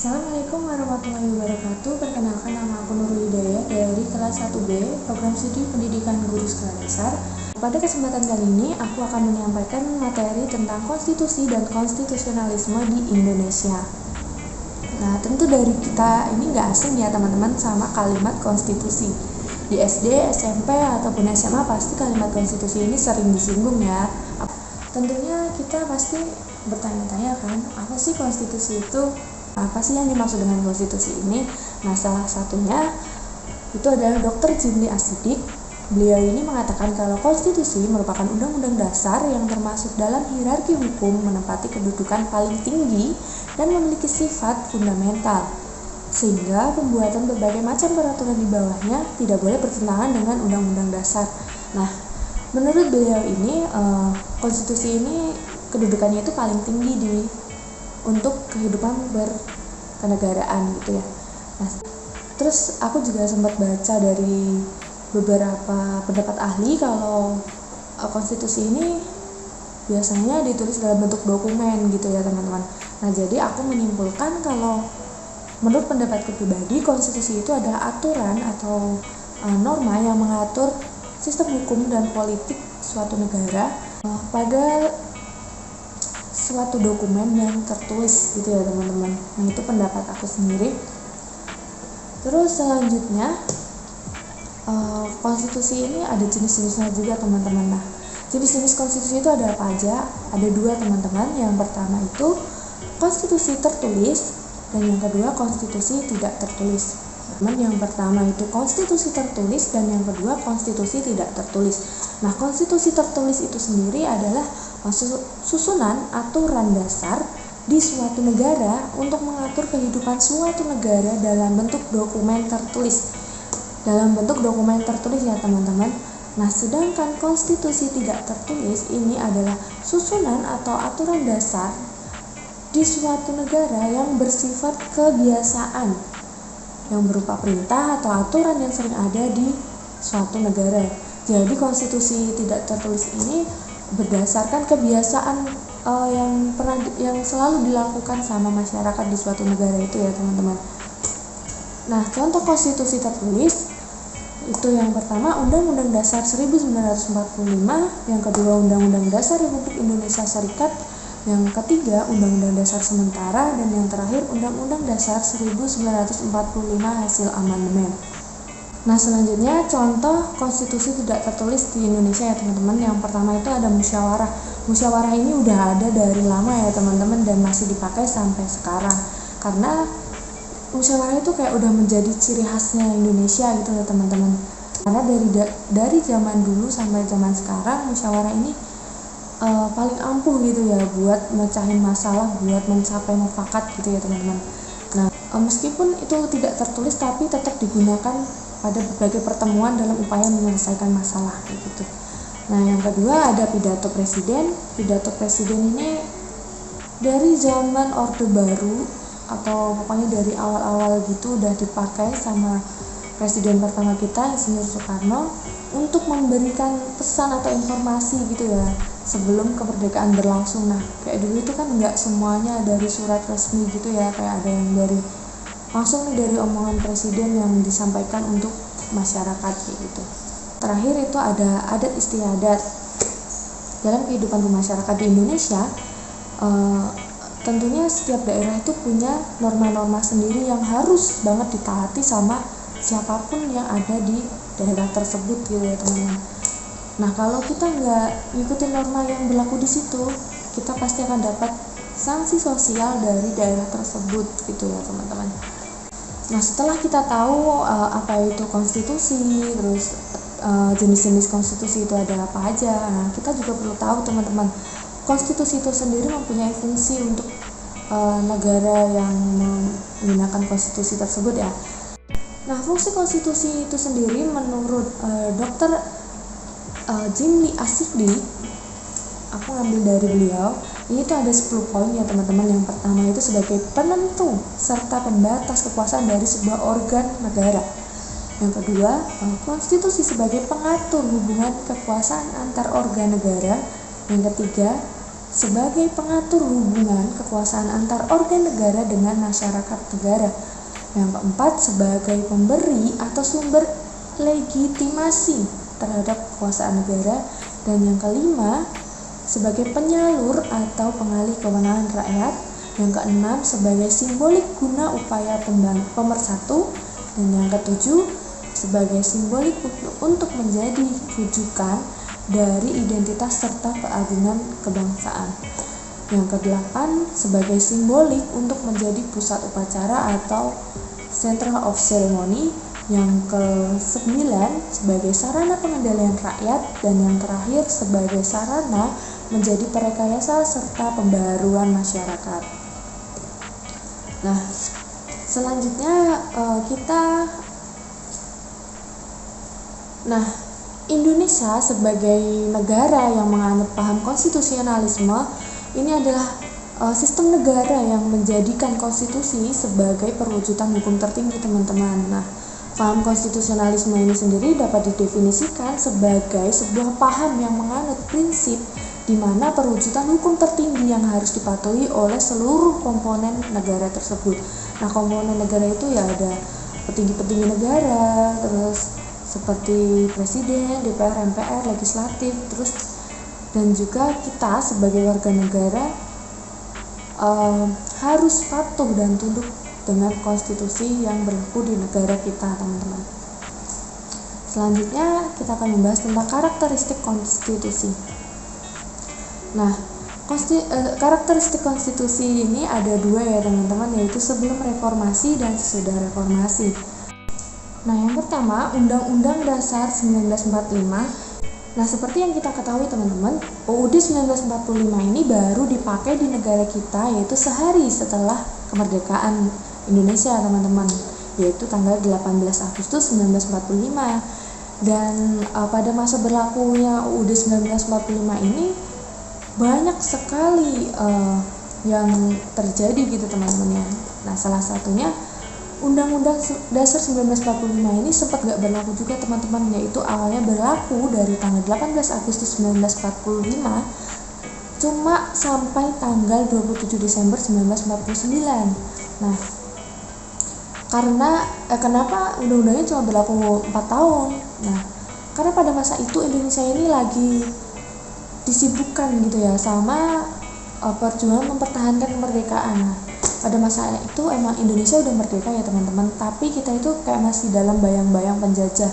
Assalamualaikum warahmatullahi wabarakatuh. Perkenalkan, nama aku Nurul Hidayah dari kelas 1B Program Studi Pendidikan Guru Sekolah Dasar. Pada kesempatan kali ini aku akan menyampaikan materi tentang konstitusi dan konstitusionalisme di Indonesia. Nah, tentu dari kita ini nggak asing ya teman-teman sama kalimat konstitusi. Di SD, SMP, ataupun SMA pasti kalimat konstitusi ini sering disinggung ya. Tentunya kita pasti bertanya-tanya kan, apa sih konstitusi itu? Apa sih yang dimaksud dengan konstitusi ini? Nah, salah satunya itu adalah Dr. Jimli Asidik. Beliau ini mengatakan kalau konstitusi merupakan undang-undang dasar yang termasuk dalam hierarki hukum, menempati kedudukan paling tinggi dan memiliki sifat fundamental, sehingga pembuatan berbagai macam peraturan di bawahnya tidak boleh bertentangan dengan undang-undang dasar. Nah, menurut beliau ini konstitusi ini kedudukannya itu paling tinggi untuk kehidupan berkenegaraan gitu ya. Nah, terus aku juga sempat baca dari beberapa pendapat ahli kalau konstitusi ini biasanya ditulis dalam bentuk dokumen gitu ya teman-teman. Nah, jadi aku menyimpulkan kalau menurut pendapatku pribadi, konstitusi itu adalah aturan atau norma yang mengatur sistem hukum dan politik suatu negara pada suatu dokumen yang tertulis gitu ya teman-teman. Nah, itu pendapat aku sendiri. Terus selanjutnya konstitusi ini ada jenis-jenisnya juga teman-teman. Nah, jenis-jenis konstitusi itu ada apa aja? Ada dua teman-teman. Yang pertama itu konstitusi tertulis dan yang kedua konstitusi tidak tertulis. Yang pertama itu konstitusi tertulis dan yang kedua konstitusi tidak tertulis. Nah, konstitusi tertulis itu sendiri adalah susunan aturan dasar di suatu negara untuk mengatur kehidupan suatu negara dalam bentuk dokumen tertulis. Dalam bentuk dokumen tertulis ya teman-teman. Nah, sedangkan konstitusi tidak tertulis ini adalah susunan atau aturan dasar di suatu negara yang bersifat kebiasaan, yang berupa perintah atau aturan yang sering ada di suatu negara. Jadi konstitusi tidak tertulis ini berdasarkan kebiasaan yang selalu dilakukan sama masyarakat di suatu negara itu ya teman-teman. Nah, contoh konstitusi tertulis itu yang pertama Undang-Undang Dasar 1945, yang kedua Undang-Undang Dasar Republik Indonesia Serikat, yang ketiga Undang-Undang Dasar Sementara, dan yang terakhir Undang-Undang Dasar 1945 hasil amandemen. Nah, selanjutnya contoh konstitusi tidak tertulis di Indonesia ya teman-teman. Yang pertama itu ada musyawarah. Musyawarah ini udah ada dari lama ya teman-teman dan masih dipakai sampai sekarang. Karena musyawarah itu kayak udah menjadi ciri khasnya Indonesia gitu ya teman-teman. Karena dari zaman dulu sampai zaman sekarang musyawarah ini paling ampuh gitu ya buat mecahin masalah, buat mencapai mufakat gitu ya teman-teman. Nah, meskipun itu tidak tertulis tapi tetap digunakan pada berbagai pertemuan dalam upaya menyelesaikan masalah gitu. Nah, yang kedua ada pidato presiden. Pidato presiden ini dari zaman Orde Baru atau pokoknya dari awal-awal gitu udah dipakai sama presiden pertama kita, Insinyur Soekarno, untuk memberikan pesan atau informasi gitu ya sebelum kemerdekaan berlangsung. Nah, kayak dulu itu kan nggak semuanya dari surat resmi gitu ya, kayak ada yang dari langsung nih dari omongan presiden yang disampaikan untuk masyarakat gitu. Terakhir itu ada adat istiadat. Dalam kehidupan bermasyarakat di Indonesia, tentunya setiap daerah itu punya norma-norma sendiri yang harus banget ditaati sama siapapun yang ada di daerah tersebut gitu ya teman-teman. Nah, kalau kita nggak ngikutin norma yang berlaku di situ, kita pasti akan dapat sanksi sosial dari daerah tersebut gitu ya teman-teman. Nah, setelah kita tahu apa itu konstitusi, terus jenis-jenis konstitusi itu ada apa aja, nah kita juga perlu tahu teman-teman, konstitusi itu sendiri mempunyai fungsi untuk negara yang menggunakan konstitusi tersebut ya. Nah, fungsi konstitusi itu sendiri menurut Dr. Jimli Asidik, aku ngambil dari beliau, ini tuh ada 10 poin ya teman-teman. Yang pertama itu sebagai penentu serta pembatas kekuasaan dari sebuah organ negara. Yang kedua, konstitusi sebagai pengatur hubungan kekuasaan antar organ negara. Yang ketiga, sebagai pengatur hubungan kekuasaan antar organ negara dengan masyarakat negara. Yang keempat, sebagai pemberi atau sumber legitimasi terhadap kekuasaan negara. Dan yang kelima, sebagai penyalur atau pengalih kewenangan rakyat. Yang keenam, sebagai simbolik guna upaya pemersatu. Dan yang ketujuh, sebagai simbolik untuk menjadi rujukan dari identitas serta keagungan kebangsaan. Yang kedelapan, sebagai simbolik untuk menjadi pusat upacara atau center of ceremony. Yang kesembilan, sebagai sarana pengendalian rakyat. Dan yang terakhir, sebagai sarana menjadi perekayasa serta pembaruan masyarakat. Nah, selanjutnya Indonesia sebagai negara yang menganut paham konstitusionalisme ini adalah sistem negara yang menjadikan konstitusi sebagai perwujudan hukum tertinggi, teman-teman. Nah, paham konstitusionalisme ini sendiri dapat didefinisikan sebagai sebuah paham yang menganut prinsip di mana perwujudan hukum tertinggi yang harus dipatuhi oleh seluruh komponen negara tersebut. Nah, komponen negara itu ya ada petinggi-petinggi negara, terus seperti presiden, DPR, MPR, legislatif, terus dan juga kita sebagai warga negara harus patuh dan tunduk dengan konstitusi yang berlaku di negara kita, teman-teman. Selanjutnya kita akan membahas tentang karakteristik konstitusi. Nah, karakteristik konstitusi ini ada dua ya, teman-teman, yaitu sebelum reformasi dan sesudah reformasi. Nah, yang pertama, Undang-Undang Dasar 1945. Nah, seperti yang kita ketahui, teman-teman, UUD 1945 ini baru dipakai di negara kita, yaitu sehari setelah kemerdekaan Indonesia, teman-teman, yaitu tanggal 18 Agustus 1945. Dan pada masa berlakunya UUD 1945 ini banyak sekali yang terjadi gitu, teman-teman ya. Nah, salah satunya Undang-Undang Dasar 1945 ini sempat gak berlaku juga, teman-teman, yaitu awalnya berlaku dari tanggal 18 Agustus 1945 cuma sampai tanggal 27 Desember 1949. Nah, kenapa undang-undangnya cuma berlaku 4 tahun? Nah, karena pada masa itu Indonesia ini lagi disibukkan gitu ya sama perjuangan mempertahankan kemerdekaan. Nah, pada masa itu emang Indonesia udah merdeka ya, teman-teman, tapi kita itu kayak masih dalam bayang-bayang penjajah.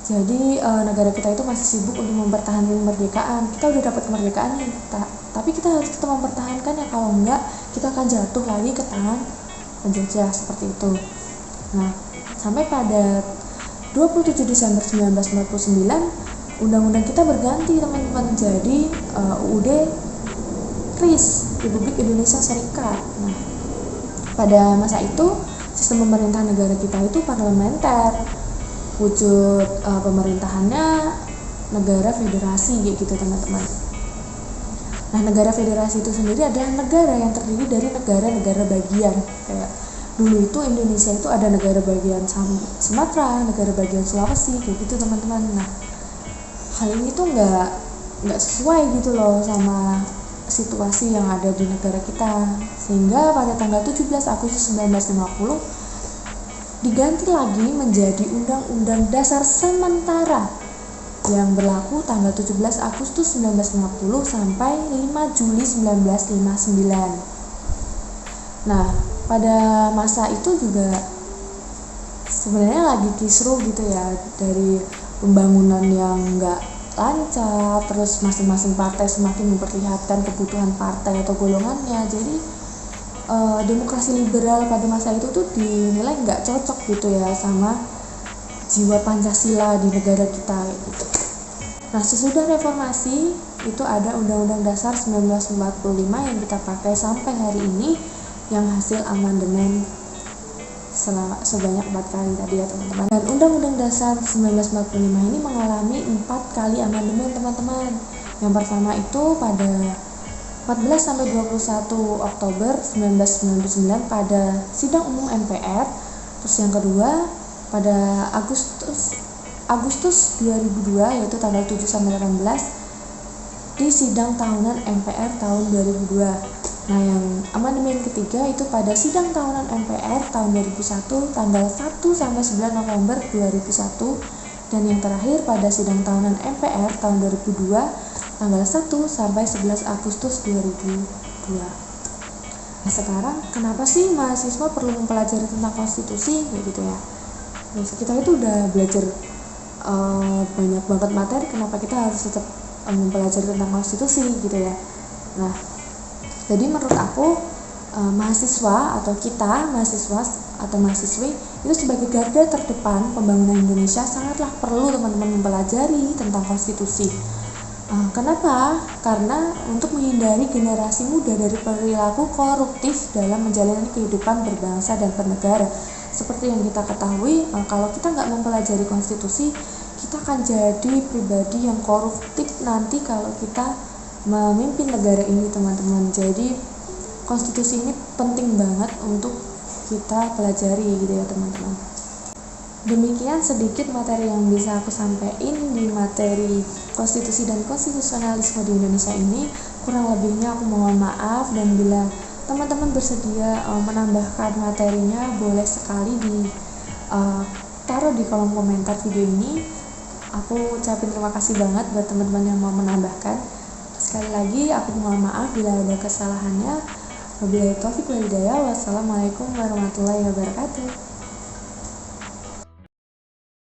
Jadi negara kita itu masih sibuk untuk mempertahankan kemerdekaan. Kita udah dapat kemerdekaan nih, tapi kita harus tetap mempertahankan ya, kalau enggak kita akan jatuh lagi ke tangan penjajah, seperti itu. Nah, sampai pada 27 Desember 1949 undang-undang kita berganti, teman-teman, jadi UUD RIS, Republik Indonesia Serikat. Nah, pada masa itu sistem pemerintahan negara kita itu parlementer, wujud pemerintahannya negara federasi kayak gitu, teman-teman. Nah, negara federasi itu sendiri adalah negara yang terdiri dari negara-negara bagian. Kayak dulu itu Indonesia itu ada negara bagian Sumatera, negara bagian Sulawesi kayak gitu, teman-teman. Nah, hal ini tuh nggak sesuai gitu loh sama situasi yang ada di negara kita, sehingga pada tanggal 17 Agustus 1950 diganti lagi menjadi Undang-Undang Dasar Sementara yang berlaku tanggal 17 Agustus 1950 sampai 5 Juli 1959. Nah, pada masa itu juga sebenarnya lagi kisruh gitu ya, dari pembangunan yang nggak lancar, terus masing-masing partai semakin memperlihatkan kebutuhan partai atau golongannya. Jadi demokrasi liberal pada masa itu tuh dinilai nggak cocok gitu ya sama jiwa Pancasila di negara kita gitu. Nah, sesudah reformasi itu ada Undang-Undang Dasar 1945 yang kita pakai sampai hari ini, yang hasil amandemen sebanyak 4 kali tadi ya, teman-teman. Dan Undang-Undang Dasar 1945 ini mengalami 4 kali amandemen, teman-teman. Yang pertama itu pada 14 sampai 21 Oktober 1999 pada sidang umum MPR. Terus yang kedua pada Agustus 2002, yaitu tanggal 7 sampai 18 di sidang tahunan MPR tahun 2002. Nah, yang amandemen ketiga itu pada sidang tahunan MPR tahun 2001 tanggal 1 sampai 9 November 2001, dan yang terakhir pada sidang tahunan MPR tahun 2002 tanggal 1 sampai 11 Agustus 2002. Nah, sekarang kenapa sih mahasiswa perlu mempelajari tentang konstitusi kayak gitu ya? Terus kita itu udah belajar banyak banget materi, kenapa kita harus tetap mempelajari tentang konstitusi gitu ya. Nah, jadi menurut aku mahasiswa atau kita mahasiswa atau mahasiswi itu sebagai garda terdepan pembangunan Indonesia sangatlah perlu teman-teman mempelajari tentang konstitusi. Kenapa? Karena untuk menghindari generasi muda dari perilaku koruptif dalam menjalani kehidupan berbangsa dan bernegara. Seperti yang kita ketahui, kalau kita nggak mempelajari konstitusi, kita akan jadi pribadi yang koruptif nanti kalau kita memimpin negara ini, teman-teman. Jadi konstitusi ini penting banget untuk kita pelajari gitu ya, teman-teman. Demikian sedikit materi yang bisa aku sampaikan di materi konstitusi dan konstitusionalisme di Indonesia ini. Kurang lebihnya aku mohon maaf, dan bila teman-teman bersedia menambahkan materinya, boleh sekali taruh di kolom komentar video ini. Aku ucapin terima kasih banget buat teman-teman yang mau menambahkan. Sekali lagi aku mohon maaf bila ada kesalahannya. Wabillahi taufiq wal hidayah. Wassalamualaikum warahmatullahi wabarakatuh.